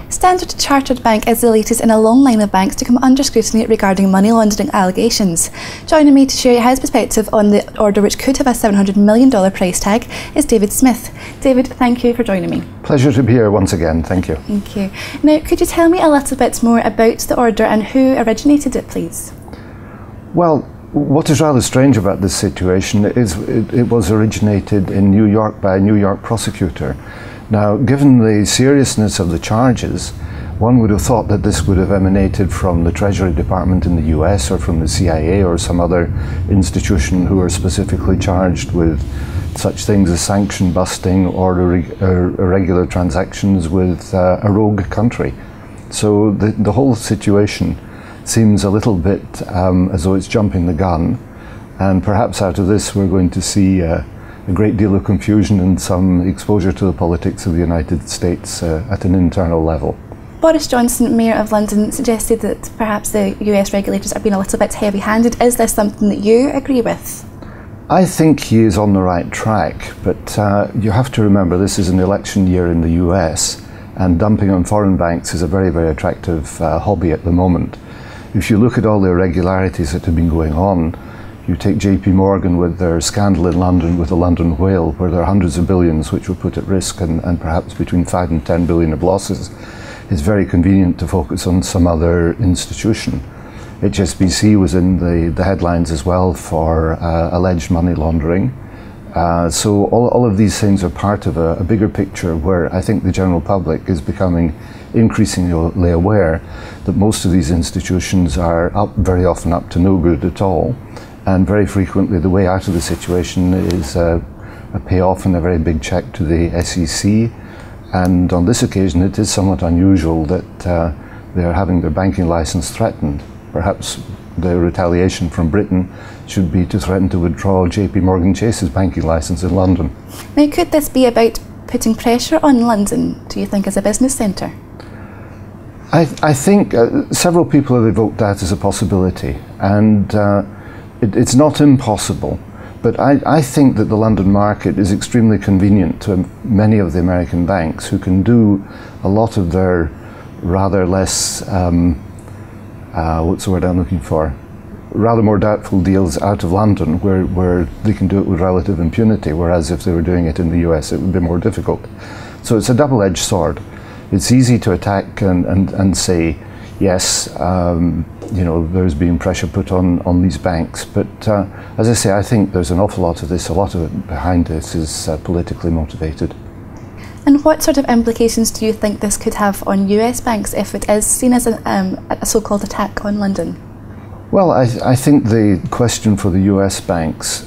Standard Chartered Bank is the latest in a long line of banks to come under scrutiny regarding money laundering allegations. Joining me to share his perspective on the order, which could have a $700 million price tag, is David Smith. David, thank you for joining me. Pleasure to be here once again, thank you. Thank you. Now, could you tell me a little bit more about the order and who originated it, please? Well, what is rather strange about this situation is it was originated in New York by a New York prosecutor. Now, given the seriousness of the charges, one would have thought that this would have emanated from the Treasury Department in the US or from the CIA or some other institution who are specifically charged with such things as sanction busting or irregular transactions with a rogue country. So the whole situation seems a little bit as though it's jumping the gun, and perhaps out of this we're going to see a great deal of confusion and some exposure to the politics of the United States at an internal level. Boris Johnson, Mayor of London, suggested that perhaps the US regulators are being a little bit heavy-handed. Is this something that you agree with? I think he is on the right track, but you have to remember this is an election year in the US, and dumping on foreign banks is a very, very attractive hobby at the moment. If you look at all the irregularities that have been going on, you take JP Morgan with their scandal in London with the London whale, where there are hundreds of billions which were put at risk and perhaps between 5 and 10 billion of losses. It's very convenient to focus on some other institution. HSBC was in the headlines as well for alleged money laundering. So all of these things are part of a bigger picture where I think the general public is becoming increasingly aware that most of these institutions are very often up to no good at all. And very frequently the way out of the situation is a payoff and a very big check to the SEC. And on this occasion it is somewhat unusual that they are having their banking license threatened. Perhaps the retaliation from Britain should be to threaten to withdraw JP Morgan Chase's banking license in London. Now, could this be about putting pressure on London, do you think, as a business centre? I think several people have evoked that as a possibility, and it's not impossible, but I think that the London market is extremely convenient to many of the American banks who can do a lot of their rather less, what's the word I'm looking for? Rather more doubtful deals out of London where they can do it with relative impunity, whereas if they were doing it in the US it would be more difficult. So it's a double-edged sword. It's easy to attack and say, yes, you know, there's been pressure put on these banks, but as I say, I think there's an awful lot of this, a lot of it behind this is politically motivated. And what sort of implications do you think this could have on US banks if it is seen as a so-called attack on London? Well, I think the question for the US banks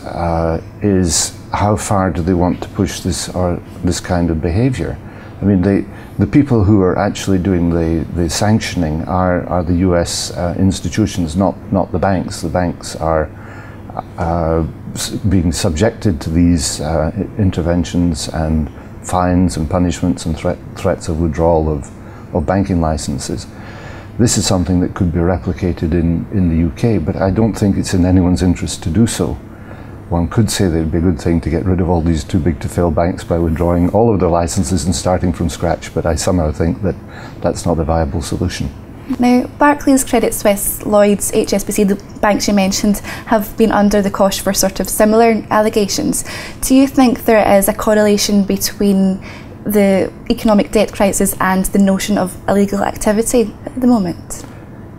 is how far do they want to push this kind of behaviour? I mean, the people who are actually doing the sanctioning are the US institutions, not the banks. The banks are being subjected to these interventions and fines and punishments and threats of withdrawal of banking licenses. This is something that could be replicated in the UK, but I don't think it's in anyone's interest to do so. One could say that it would be a good thing to get rid of all these too big to fail banks by withdrawing all of their licenses and starting from scratch, but I somehow think that that's not a viable solution. Now, Barclays, Credit Suisse, Lloyds, HSBC, the banks you mentioned, have been under the cosh for sort of similar allegations. Do you think there is a correlation between the economic debt crisis and the notion of illegal activity at the moment?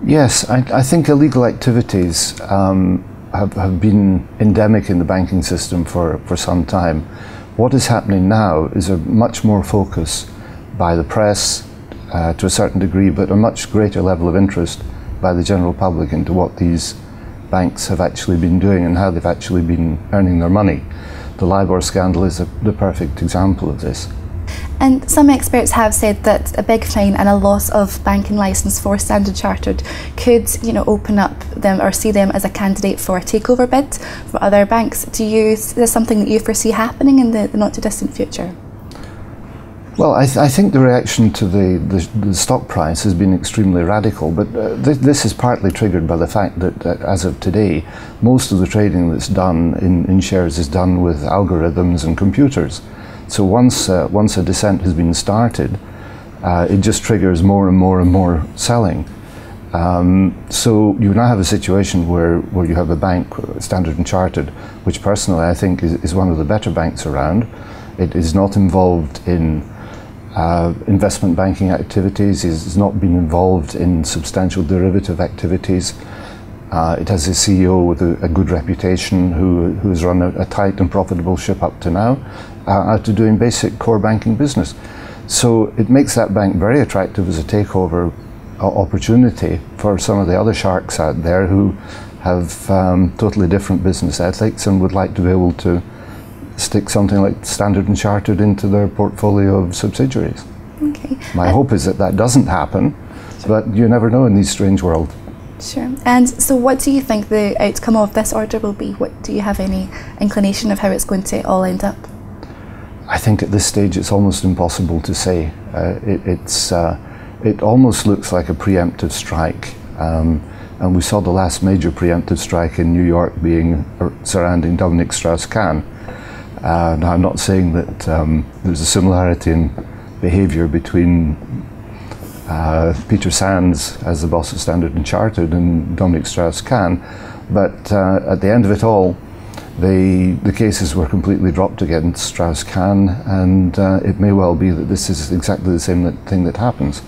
Yes, I think illegal activities have been endemic in the banking system for some time. What is happening now is a much more focus by the press to a certain degree, but a much greater level of interest by the general public into what these banks have actually been doing and how they've actually been earning their money. The LIBOR scandal is the perfect example of this. And some experts have said that a big fine and a loss of banking licence for Standard Chartered could, you know, open up them or see them as a candidate for a takeover bid for other banks. Is this something that you foresee happening in the not too distant future? Well, I think the reaction to the stock price has been extremely radical, but this is partly triggered by the fact that as of today, most of the trading that's done in shares is done with algorithms and computers. So once a descent has been started, it just triggers more and more and more selling. So you now have a situation where you have a bank, Standard & Chartered, which personally I think is one of the better banks around. It is not involved in investment banking activities, has not been involved in substantial derivative activities. It has a CEO with a good reputation who has run a tight and profitable ship up to now, out to doing basic core banking business. So it makes that bank very attractive as a takeover opportunity for some of the other sharks out there who have totally different business ethics and would like to be able to stick something like Standard & Chartered into their portfolio of subsidiaries. Okay. My hope is that that doesn't happen, but you never know in these strange worlds. Sure. And so what do you think the outcome of this order will be? Do you have any inclination of how it's going to all end up? I think at this stage it's almost impossible to say. It almost looks like a preemptive strike. And we saw the last major preemptive strike in New York being surrounding Dominic Strauss-Kahn. Now, I'm not saying that there's a similarity in behaviour between Peter Sands as the boss of Standard & Chartered and Dominic Strauss-Kahn, but at the end of it all, the cases were completely dropped against Strauss-Kahn, and it may well be that this is exactly the same thing that happens.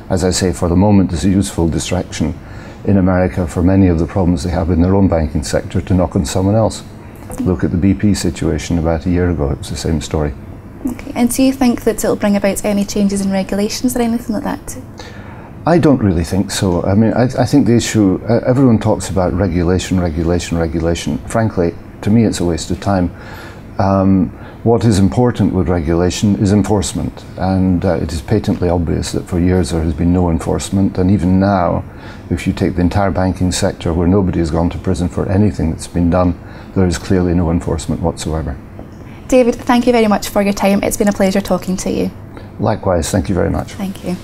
As I say, for the moment, it's a useful distraction in America for many of the problems they have in their own banking sector to knock on someone else. Look at the BP situation about a year ago, it was the same story. Okay. And do you think that it'll bring about any changes in regulations or anything like that? I don't really think so. I mean, I think the issue, everyone talks about regulation. Frankly, to me it's a waste of time. What is important with regulation is enforcement, and it is patently obvious that for years there has been no enforcement, and even now, if you take the entire banking sector where nobody has gone to prison for anything that's been done, there is clearly no enforcement whatsoever. David, thank you very much for your time. It's been a pleasure talking to you. Likewise, thank you very much. Thank you.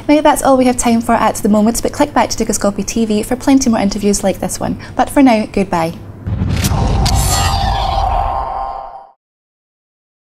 Now that's all we have time for at the moment, but click back to Dicoscopy TV for plenty more interviews like this one. But for now, goodbye.